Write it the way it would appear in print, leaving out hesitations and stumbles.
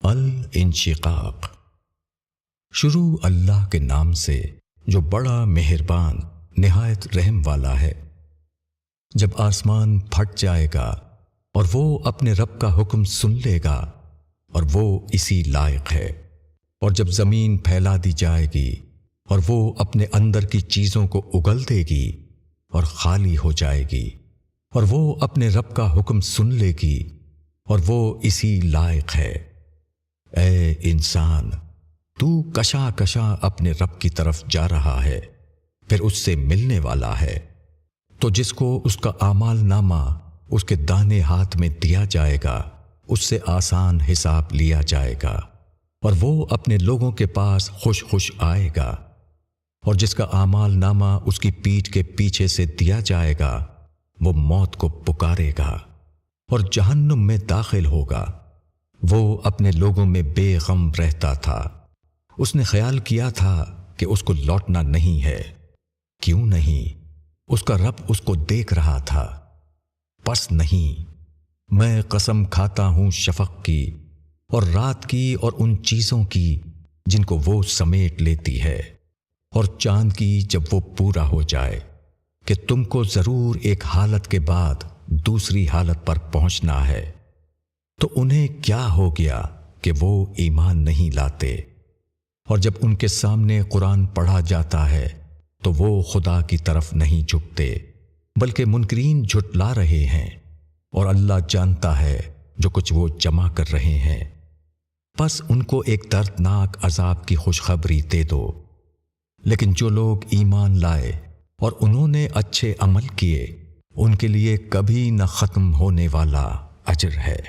الانشقاق۔ شروع اللہ کے نام سے جو بڑا مہربان نہایت رحم والا ہے۔ جب آسمان پھٹ جائے گا اور وہ اپنے رب کا حکم سن لے گا اور وہ اسی لائق ہے، اور جب زمین پھیلا دی جائے گی اور وہ اپنے اندر کی چیزوں کو اگل دے گی اور خالی ہو جائے گی اور وہ اپنے رب کا حکم سن لے گی اور وہ اسی لائق ہے۔ اے انسان، تو کشا کشا اپنے رب کی طرف جا رہا ہے، پھر اس سے ملنے والا ہے، تو جس کو اس کا اعمال نامہ اس کے دانے ہاتھ میں دیا جائے گا اس سے آسان حساب لیا جائے گا اور وہ اپنے لوگوں کے پاس خوش خوش آئے گا، اور جس کا اعمال نامہ اس کی پیٹھ کے پیچھے سے دیا جائے گا وہ موت کو پکارے گا اور جہنم میں داخل ہوگا۔ وہ اپنے لوگوں میں بے غم رہتا تھا، اس نے خیال کیا تھا کہ اس کو لوٹنا نہیں ہے۔ کیوں نہیں؟ اس کا رب اس کو دیکھ رہا تھا۔ پس نہیں، میں قسم کھاتا ہوں شفق کی اور رات کی اور ان چیزوں کی جن کو وہ سمیٹ لیتی ہے، اور چاند کی جب وہ پورا ہو جائے، کہ تم کو ضرور ایک حالت کے بعد دوسری حالت پر پہنچنا ہے۔ تو انہیں کیا ہو گیا کہ وہ ایمان نہیں لاتے؟ اور جب ان کے سامنے قرآن پڑھا جاتا ہے تو وہ خدا کی طرف نہیں جھکتے، بلکہ منکرین جھٹلا رہے ہیں، اور اللہ جانتا ہے جو کچھ وہ جمع کر رہے ہیں۔ پس ان کو ایک دردناک عذاب کی خوشخبری دے دو۔ لیکن جو لوگ ایمان لائے اور انہوں نے اچھے عمل کیے، ان کے لیے کبھی نہ ختم ہونے والا اجر ہے۔